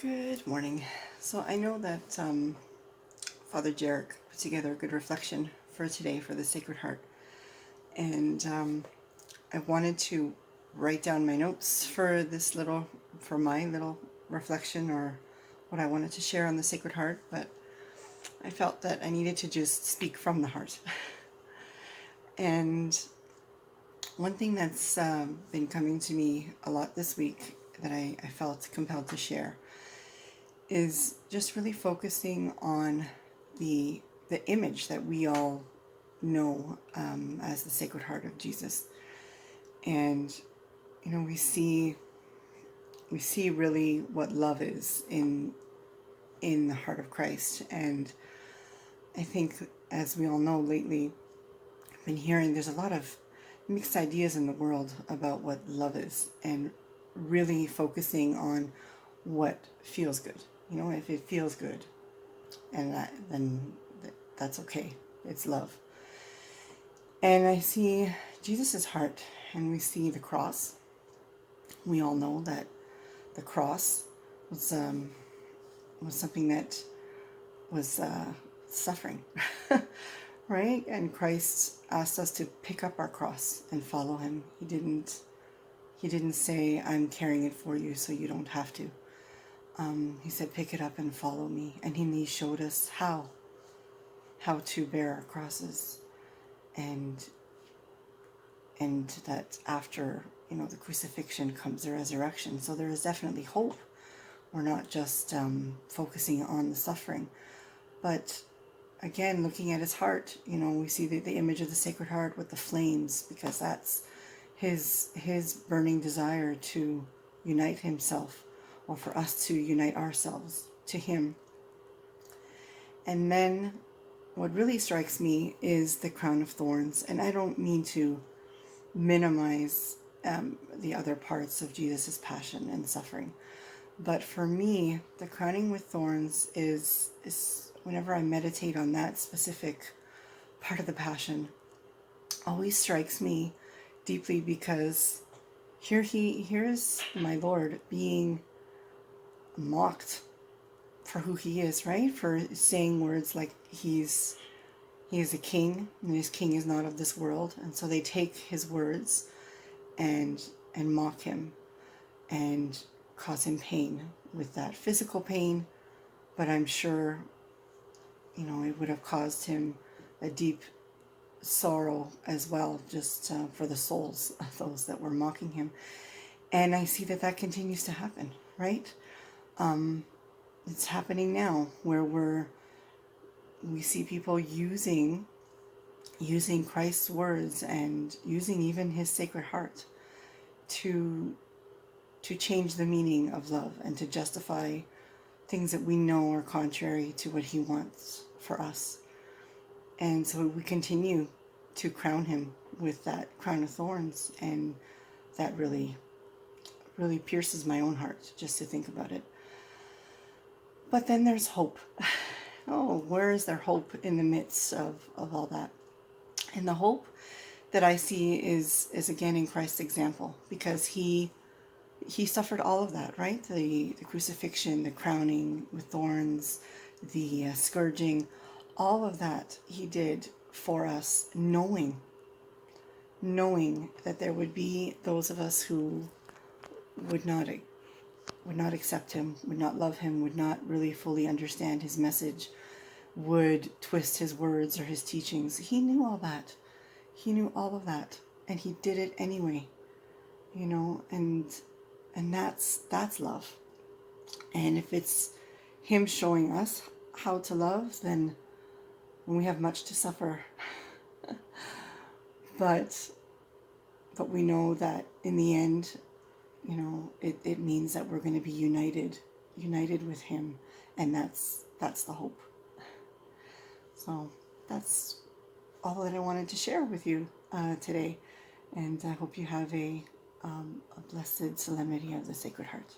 Good morning. So I know that Father Jarek put together a good reflection for today for the Sacred Heart. And I wanted to write down my notes for my little reflection or what I wanted to share on the Sacred Heart, but I felt that I needed to just speak from the heart. And one thing that's been coming to me a lot this week that I felt compelled to share is just really focusing on the image that we all know as the Sacred Heart of Jesus. And we see really what love is in the heart of Christ. And I think, as we all know lately, I've been hearing there's a lot of mixed ideas in the world about what love is, and really focusing on what feels good. If it feels good, and then that's okay. It's love. And I see Jesus's heart, and we see the cross. We all know that the cross was something that was suffering, right? And Christ asked us to pick up our cross and follow Him. He didn't say, "I'm carrying it for you, so you don't have to." He said, "Pick it up and follow me." And He showed us how to bear our crosses, and that after the crucifixion comes the resurrection. So there is definitely hope. We're not just focusing on the suffering, but again, looking at His heart. We see the image of the Sacred Heart with the flames, because that's His burning desire to unite Himself, or for us to unite ourselves to Him. And then what really strikes me is the crown of thorns. And I don't mean to minimize the other parts of Jesus' passion and suffering. But for me, the crowning with thorns is whenever I meditate on that specific part of the passion, always strikes me deeply, because here is my Lord being mocked for who He is, right? For saying words like he is a king, and His king is not of this world. And so they take His words and mock Him and cause Him pain with that physical pain. But I'm sure it would have caused Him a deep sorrow as well, just for the souls of those that were mocking Him. And I see that continues to happen, right? It's happening now, where we see people using Christ's words and using even His Sacred Heart to change the meaning of love, and to justify things that we know are contrary to what He wants for us. And so we continue to crown Him with that crown of thorns, and that really, really pierces my own heart just to think about it. But then there's hope. Oh, where is there hope in the midst of all that? And the hope that I see is again in Christ's example, because He suffered all of that, right? The crucifixion, the crowning with thorns, the scourging, all of that He did for us, knowing that there would be those of us who would not accept Him, would not love Him, would not really fully understand His message, would twist His words or His teachings. He knew all that. He knew all of that, and He did it anyway. And that's love. And if it's Him showing us how to love, then we have much to suffer. but we know that in the end, it means that we're going to be united with Him, and that's the hope. So that's all that I wanted to share with you today, and I hope you have a blessed solemnity of the Sacred Heart.